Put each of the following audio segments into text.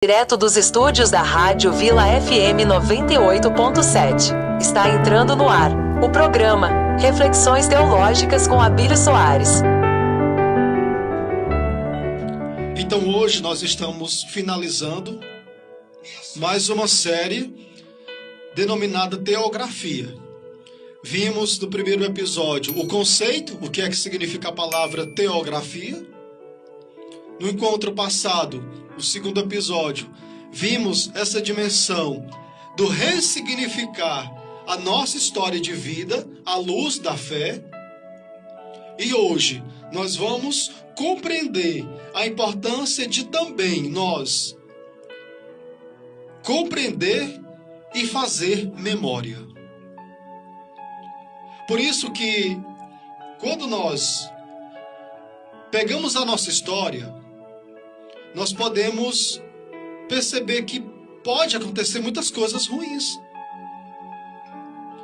Direto dos estúdios da Rádio Vila FM 98.7. Está entrando no ar o programa Reflexões Teológicas com Abílio Soares. Então hoje nós estamos finalizando mais uma série denominada Teografia. Vimos no primeiro episódio o conceito, o que é que significa a palavra teografia. No encontro passado, o segundo episódio, vimos essa dimensão do ressignificar a nossa história de vida à luz da fé. E hoje nós vamos compreender a importância de também nós compreender e fazer memória. Por isso que quando nós pegamos a nossa história, nós podemos perceber que pode acontecer muitas coisas ruins.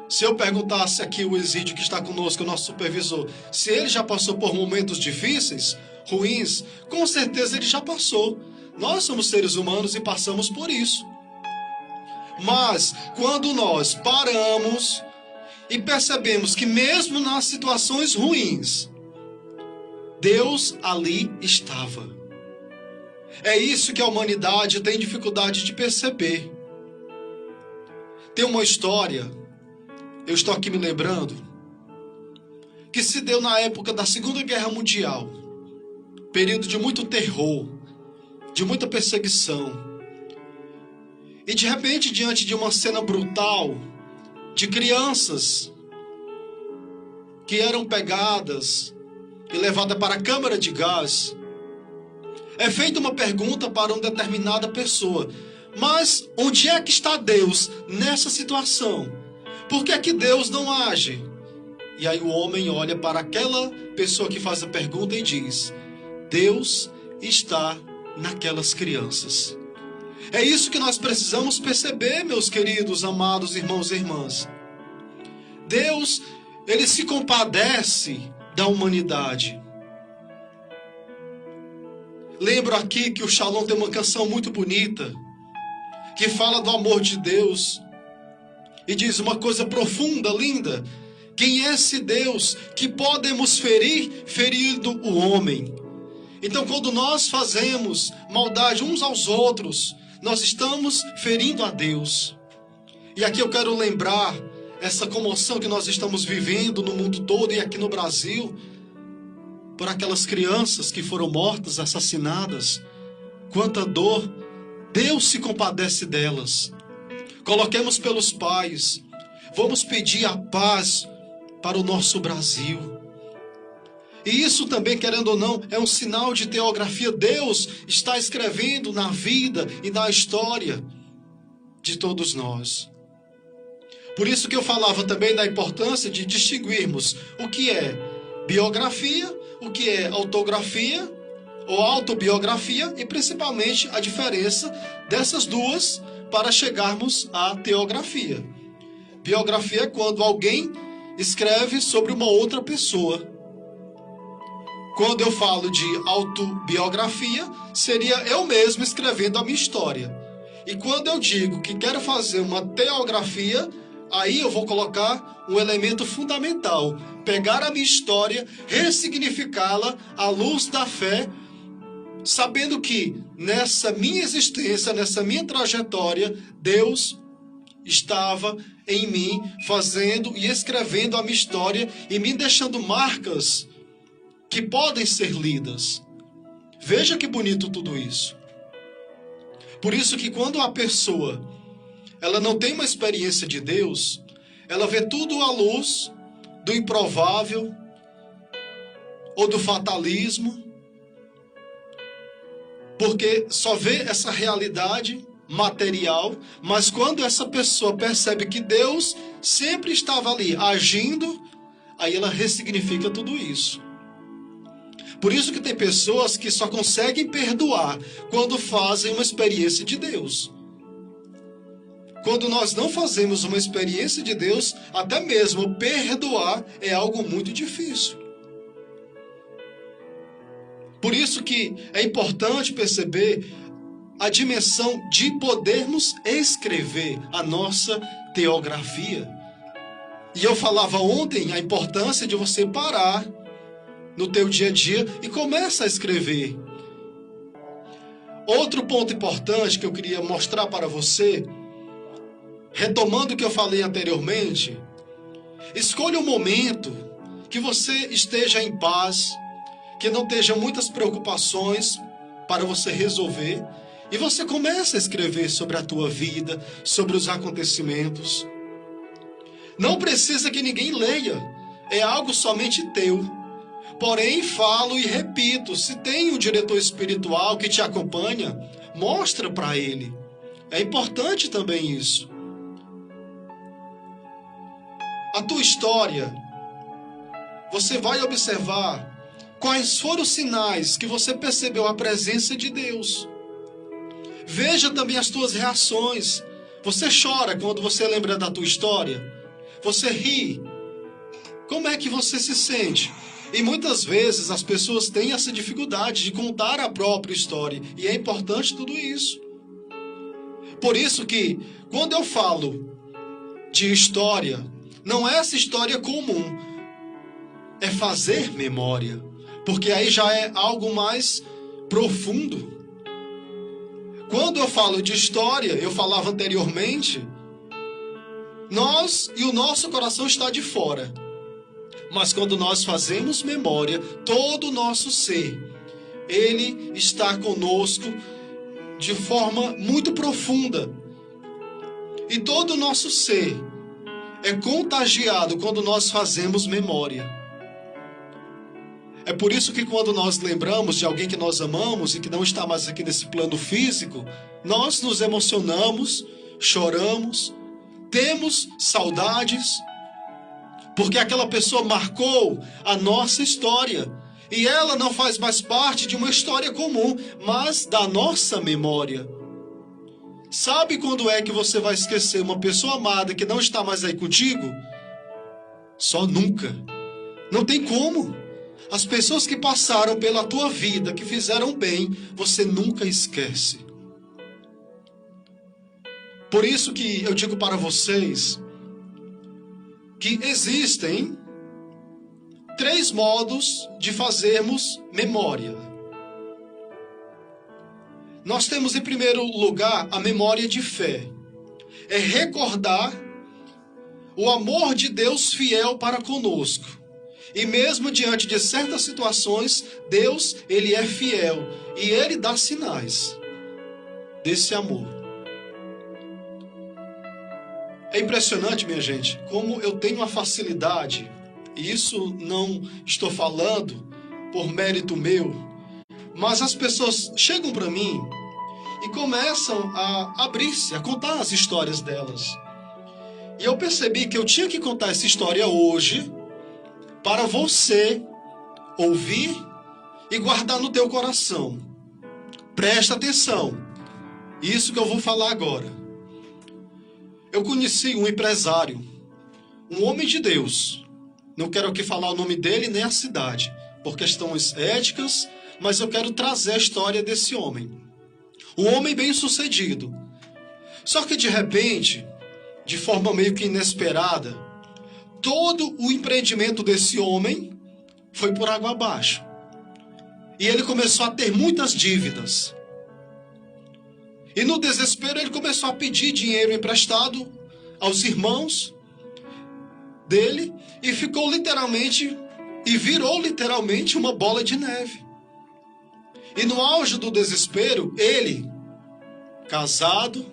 Se eu perguntasse aqui o Exídio que está conosco, o nosso supervisor, se ele já passou por momentos difíceis, ruins, com certeza ele já passou. Nós somos seres humanos e passamos por isso. Mas quando nós paramos e percebemos que mesmo nas situações ruins, Deus ali estava. É isso que a humanidade tem dificuldade de perceber. Tem uma história, eu estou aqui me lembrando, que se deu na época da Segunda Guerra Mundial. Período de muito terror, de muita perseguição. E de repente, diante de uma cena brutal, de crianças que eram pegadas e levadas para a câmara de gás, é feita uma pergunta para uma determinada pessoa. Mas onde é que está Deus nessa situação? Por que é que Deus não age? E aí o homem olha para aquela pessoa que faz a pergunta e diz: Deus está naquelas crianças. É isso que nós precisamos perceber, meus queridos, amados irmãos e irmãs. Deus, ele se compadece da humanidade. Lembro aqui que o Shalom tem uma canção muito bonita, que fala do amor de Deus, e diz uma coisa profunda, linda: quem é esse Deus que podemos ferir, ferindo o homem? Então, quando nós fazemos maldade uns aos outros, nós estamos ferindo a Deus. E aqui eu quero lembrar essa comoção que nós estamos vivendo no mundo todo e aqui no Brasil, por aquelas crianças que foram mortas, assassinadas. Quanta dor! Deus se compadece delas. Coloquemos pelos pais. Vamos pedir a paz para o nosso Brasil. E isso também, querendo ou não, é um sinal de teografia. Deus está escrevendo na vida e na história de todos nós. Por isso que eu falava também da importância de distinguirmos o que é biografia, o que é autografia ou autobiografia, e principalmente a diferença dessas duas para chegarmos à teografia. Biografia é quando alguém escreve sobre uma outra pessoa. Quando eu falo de autobiografia, seria eu mesmo escrevendo a minha história. E quando eu digo que quero fazer uma teografia, aí eu vou colocar um elemento fundamental: pegar a minha história, ressignificá-la à luz da fé, sabendo que nessa minha existência, nessa minha trajetória, Deus estava em mim, fazendo e escrevendo a minha história e me deixando marcas que podem ser lidas. Veja que bonito tudo isso. Por isso que quando a pessoa ela não tem uma experiência de Deus, ela vê tudo à luz do improvável ou do fatalismo, porque só vê essa realidade material. Mas quando essa pessoa percebe que Deus sempre estava ali agindo, aí ela ressignifica tudo isso. Por isso que tem pessoas que só conseguem perdoar quando fazem uma experiência de Deus. Quando nós não fazemos uma experiência de Deus, até mesmo perdoar é algo muito difícil. Por isso que é importante perceber a dimensão de podermos escrever a nossa teografia. E eu falava ontem a importância de você parar no teu dia a dia e começa a escrever. Outro ponto importante que eu queria mostrar para você, retomando o que eu falei anteriormente, escolha um momento que você esteja em paz, que não tenha muitas preocupações para você resolver, e você começa a escrever sobre a tua vida, sobre os acontecimentos. Não precisa que ninguém leia, é algo somente teu. Porém, falo e repito, se tem um diretor espiritual que te acompanha, mostra para ele. É importante também isso. A tua história, você vai observar quais foram os sinais que você percebeu a presença de Deus. Veja também as tuas reações. Você chora quando você lembra da tua história? Você ri? Como é que você se sente? E muitas vezes as pessoas têm essa dificuldade de contar a própria história. E é importante tudo isso. Por isso que, quando eu falo de história, não é essa história comum. É fazer memória. Porque aí já é algo mais profundo. Quando eu falo de história, eu falava anteriormente, nós e o nosso coração está de fora. Mas quando nós fazemos memória, todo o nosso ser, ele está conosco de forma muito profunda. E todo o nosso ser é contagiado quando nós fazemos memória. É por isso que quando nós lembramos de alguém que nós amamos e que não está mais aqui nesse plano físico, nós nos emocionamos, choramos, temos saudades, porque aquela pessoa marcou a nossa história. E ela não faz mais parte de uma história comum, mas da nossa memória. Sabe quando é que você vai esquecer uma pessoa amada que não está mais aí contigo? Só nunca. Não tem como. As pessoas que passaram pela tua vida, que fizeram bem, você nunca esquece. Por isso que eu digo para vocês que existem 3 modos de fazermos memória. Nós temos em primeiro lugar a memória de fé. É recordar o amor de Deus fiel para conosco. E mesmo diante de certas situações, Deus, ele é fiel. E ele dá sinais desse amor. É impressionante, minha gente, como eu tenho uma facilidade, e isso não estou falando por mérito meu, mas as pessoas chegam para mim e começam a abrir-se, a contar as histórias delas. E eu percebi que eu tinha que contar essa história hoje, para você ouvir e guardar no teu coração. Presta atenção. Isso que eu vou falar agora. Eu conheci um empresário, um homem de Deus. Não quero aqui falar o nome dele nem a cidade, por questões éticas, mas eu quero trazer a história desse homem. Um homem bem-sucedido. Só que de repente, de forma meio que inesperada, todo o empreendimento desse homem foi por água abaixo. E ele começou a ter muitas dívidas. E no desespero ele começou a pedir dinheiro emprestado aos irmãos dele e ficou literalmente, e virou literalmente uma bola de neve. E no auge do desespero, ele, casado,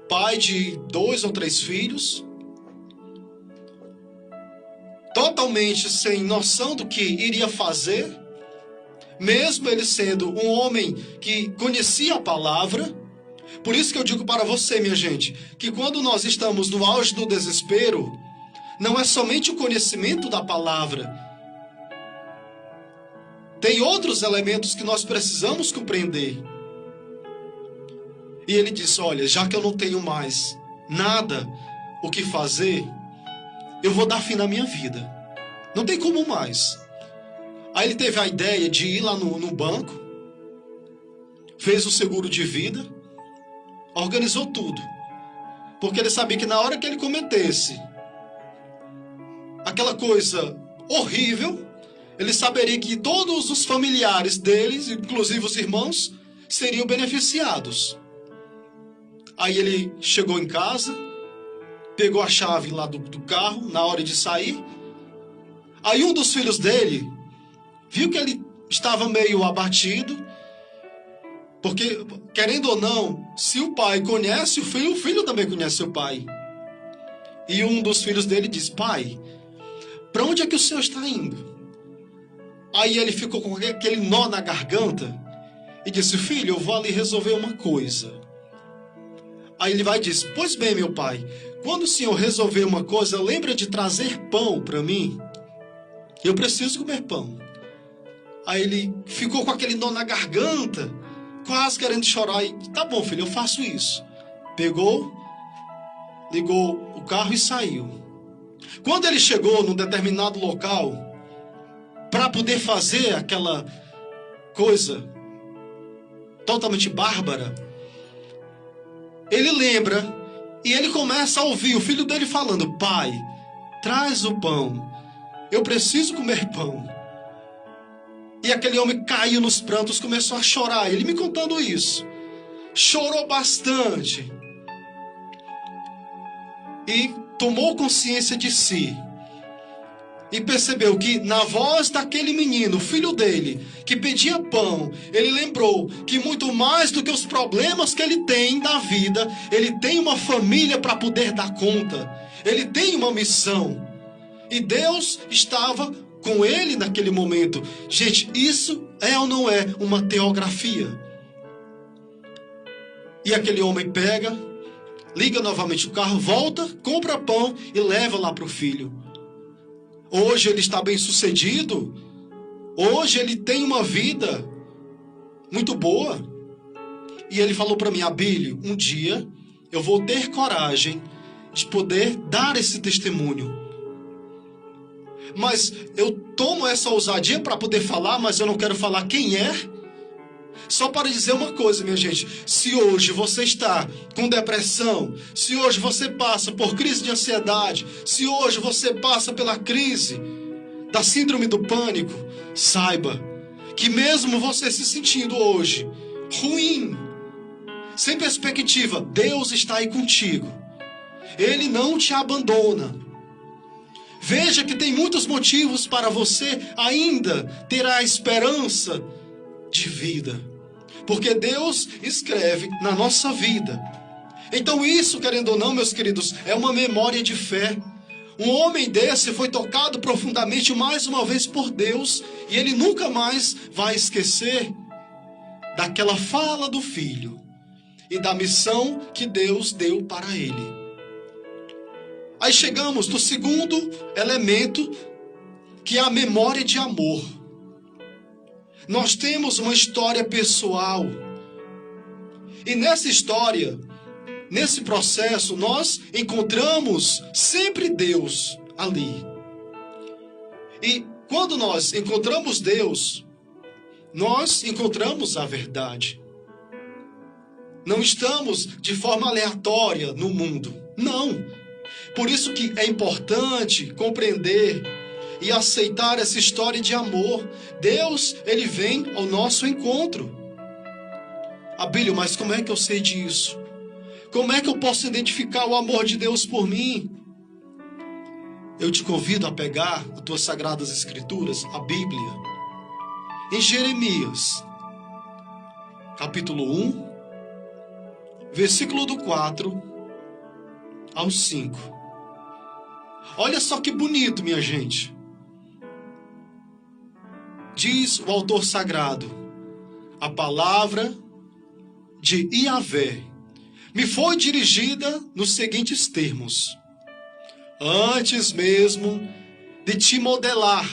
pai de 2 ou 3 filhos, totalmente sem noção do que iria fazer, mesmo ele sendo um homem que conhecia a palavra. Por isso que eu digo para você, minha gente, que quando nós estamos no auge do desespero, não é somente o conhecimento da palavra. Tem outros elementos que nós precisamos compreender. E ele disse, olha, já que eu não tenho mais nada o que fazer, eu vou dar fim na minha vida. Não tem como mais. Aí ele teve a ideia de ir lá no banco, fez o seguro de vida, organizou tudo. Porque ele sabia que na hora que ele cometesse aquela coisa horrível, ele saberia que todos os familiares deles, inclusive os irmãos, seriam beneficiados. Aí ele chegou em casa, pegou a chave lá do carro, na hora de sair. Aí um dos filhos dele viu que ele estava meio abatido, porque, querendo ou não, se o pai conhece o filho também conhece o pai. E um dos filhos dele disse: pai, para onde é que o senhor está indo? Aí ele ficou com aquele nó na garganta e disse: filho, eu vou ali resolver uma coisa. Aí ele vai e diz: pois bem, meu pai, quando o senhor resolver uma coisa, lembra de trazer pão para mim? Eu preciso comer pão. Aí ele ficou com aquele nó na garganta, quase querendo chorar. E tá bom, filho, eu faço isso. Pegou, ligou o carro e saiu. Quando ele chegou num determinado local, para poder fazer aquela coisa totalmente bárbara, ele lembra e ele começa a ouvir o filho dele falando: pai, traz o pão, eu preciso comer pão. E aquele homem caiu nos prantos, começou a chorar. Ele me contando isso, chorou bastante e tomou consciência de si. E percebeu que na voz daquele menino, filho dele, que pedia pão, ele lembrou que muito mais do que os problemas que ele tem na vida, ele tem uma família para poder dar conta. Ele tem uma missão. E Deus estava com ele naquele momento. Gente, isso é ou não é uma teografia? E aquele homem pega, liga novamente o carro, volta, compra pão e leva lá para o filho. Hoje ele está bem sucedido. Hoje ele tem uma vida muito boa. E ele falou para mim: Abílio, um dia eu vou ter coragem de poder dar esse testemunho. Mas eu tomo essa ousadia para poder falar, mas eu não quero falar quem é. Só para dizer uma coisa, minha gente: se hoje você está com depressão, se hoje você passa por crise de ansiedade, se hoje você passa pela crise da síndrome do pânico, saiba que mesmo você se sentindo hoje ruim, sem perspectiva, Deus está aí contigo. Ele não te abandona. Veja que tem muitos motivos para você ainda ter a esperança de vida, porque Deus escreve na nossa vida. Então isso, querendo ou não, meus queridos, é uma memória de fé. Um homem desse foi tocado profundamente mais uma vez por Deus, e ele nunca mais vai esquecer daquela fala do filho e da missão que Deus deu para ele. Aí chegamos no segundo elemento, que é a memória de amor. Nós temos uma história pessoal. E nessa história, nesse processo, nós encontramos sempre Deus ali. E quando nós encontramos Deus, nós encontramos a verdade. Não estamos de forma aleatória no mundo. Não. Por isso que é importante compreender e aceitar essa história de amor. Deus, ele vem ao nosso encontro. Abílio, mas como é que eu sei disso? Como é que eu posso identificar o amor de Deus por mim? Eu te convido a pegar as tuas sagradas escrituras, a Bíblia, em Jeremias, capítulo 1, versículo do 4 ao 5. Olha só que bonito, minha gente. Diz o autor sagrado: a palavra de Yahvé me foi dirigida nos seguintes termos: antes mesmo de te modelar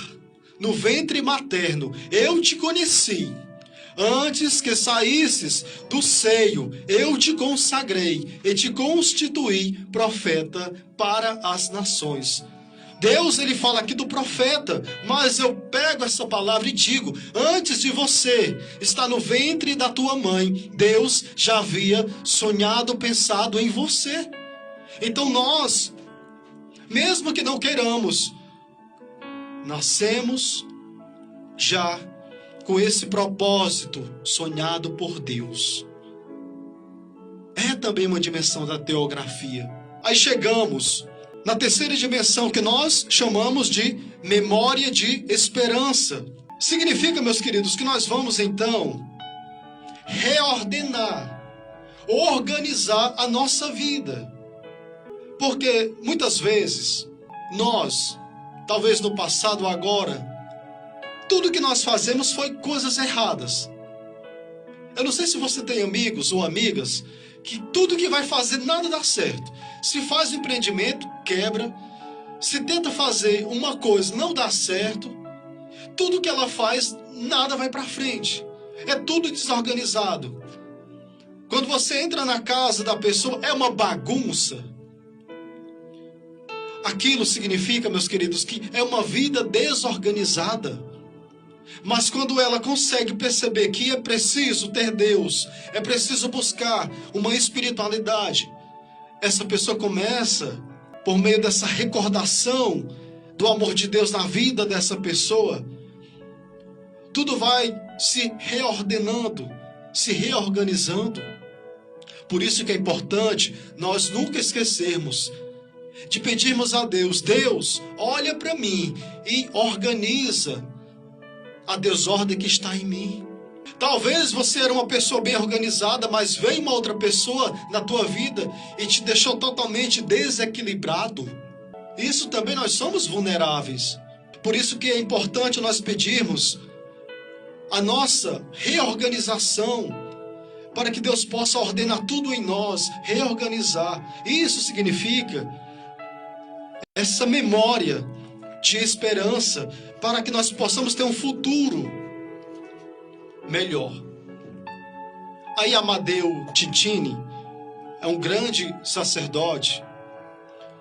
no ventre materno, eu te conheci. Antes que saísses do seio, eu te consagrei e te constituí profeta para as nações. Deus, ele fala aqui do profeta, mas eu pego essa palavra e digo, antes de você estar no ventre da tua mãe, Deus já havia sonhado, pensado em você. Então nós, mesmo que não queiramos, nascemos já com esse propósito sonhado por Deus. É também uma dimensão da teografia. Aí chegamos na terceira dimensão, que nós chamamos de memória de esperança. Significa, meus queridos, que nós vamos então reordenar, organizar a nossa vida. Porque muitas vezes nós, talvez no passado ou agora, tudo que nós fazemos foi coisas erradas. Eu não sei se você tem amigos ou amigas que tudo que vai fazer nada dá certo. Se faz um empreendimento, quebra. Se tenta fazer uma coisa, não dá certo. Tudo que ela faz, nada vai para frente. É tudo desorganizado. Quando você entra na casa da pessoa, é uma bagunça. Aquilo significa, meus queridos, que é uma vida desorganizada. Mas quando ela consegue perceber que é preciso ter Deus, é preciso buscar uma espiritualidade, essa pessoa começa, por meio dessa recordação do amor de Deus na vida dessa pessoa, tudo vai se reordenando, se reorganizando. Por isso que é importante nós nunca esquecermos de pedirmos a Deus, Deus, olha para mim e organiza a desordem que está em mim. Talvez você era uma pessoa bem organizada, mas veio uma outra pessoa na tua vida e te deixou totalmente desequilibrado. Isso também, nós somos vulneráveis. Por isso que é importante nós pedirmos a nossa reorganização, para que Deus possa ordenar tudo em nós, reorganizar. Isso significa essa memória de esperança, para que nós possamos ter um futuro melhor. Aí Amadeu Titini é um grande sacerdote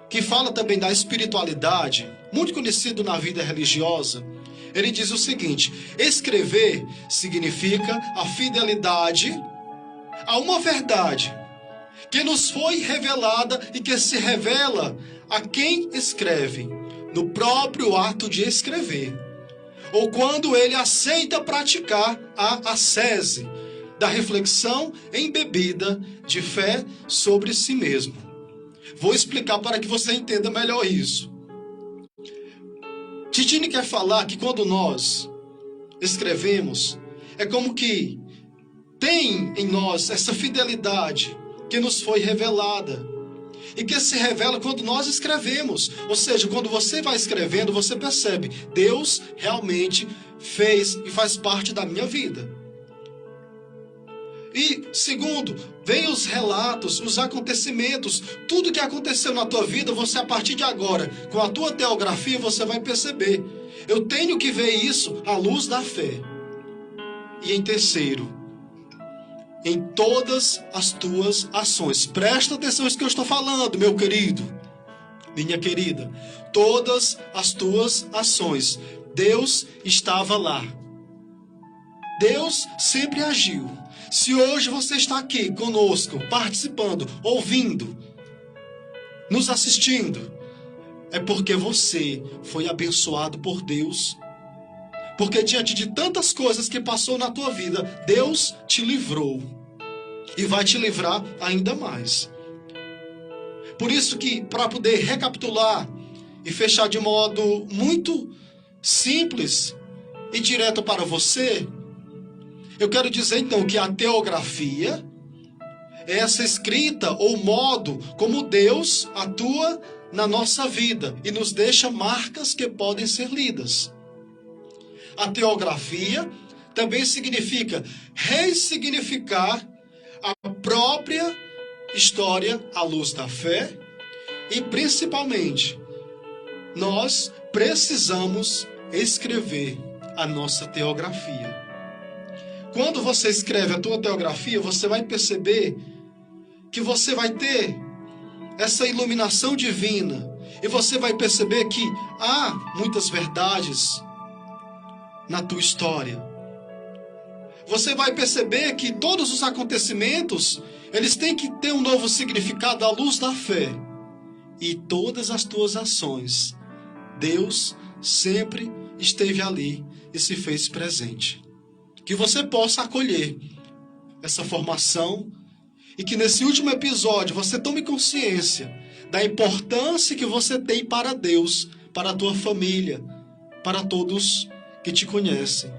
que fala também da espiritualidade, muito conhecido na vida religiosa. Ele diz o seguinte: escrever significa a fidelidade a uma verdade que nos foi revelada e que se revela a quem escreve no próprio ato de escrever, ou quando ele aceita praticar a ascese da reflexão embebida de fé sobre si mesmo. Vou explicar para que você entenda melhor isso. Titini quer falar que quando nós escrevemos, é como que tem em nós essa fidelidade que nos foi revelada, e que se revela quando nós escrevemos. Ou seja, quando você vai escrevendo, você percebe, Deus realmente fez e faz parte da minha vida. E segundo, vem os relatos, os acontecimentos, tudo que aconteceu na tua vida, você a partir de agora, com a tua teografia, você vai perceber. Eu tenho que ver isso à luz da fé. E em terceiro, em todas as tuas ações. Presta atenção nisso que eu estou falando, meu querido, minha querida. Todas as tuas ações. Deus estava lá. Deus sempre agiu. Se hoje você está aqui conosco, participando, ouvindo, nos assistindo, é porque você foi abençoado por Deus. Porque diante de tantas coisas que passou na tua vida, Deus te livrou. E vai te livrar ainda mais. Por isso que, para poder recapitular e fechar de modo muito simples e direto para você, eu quero dizer então que a teografia é essa escrita ou modo como Deus atua na nossa vida e nos deixa marcas que podem ser lidas. A teografia também significa ressignificar a própria história à luz da fé e, principalmente, nós precisamos escrever a nossa teografia. Quando você escreve a tua teografia, você vai perceber que você vai ter essa iluminação divina e você vai perceber que há muitas verdades na tua história. Você vai perceber que todos os acontecimentos, eles têm que ter um novo significado à luz da fé. E todas as tuas ações, Deus sempre esteve ali e se fez presente. Que você possa acolher essa formação e que nesse último episódio você tome consciência da importância que você tem para Deus, para a tua família, para todos que te conhecem.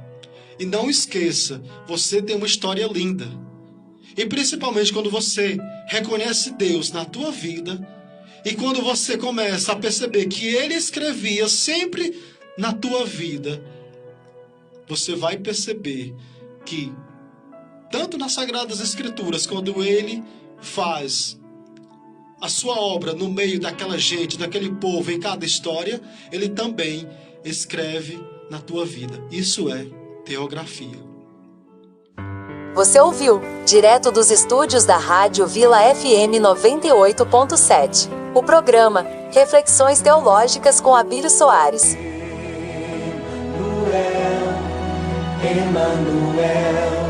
E não esqueça, você tem uma história linda. E principalmente quando você reconhece Deus na tua vida e quando você começa a perceber que Ele escrevia sempre na tua vida, você vai perceber que tanto nas Sagradas Escrituras, quando Ele faz a sua obra no meio daquela gente, daquele povo, em cada história, Ele também escreve na tua vida. Isso é teografia. Você ouviu, direto dos estúdios da Rádio Vila FM 98.7, o programa Reflexões Teológicas com Abílio Soares. Emmanuel.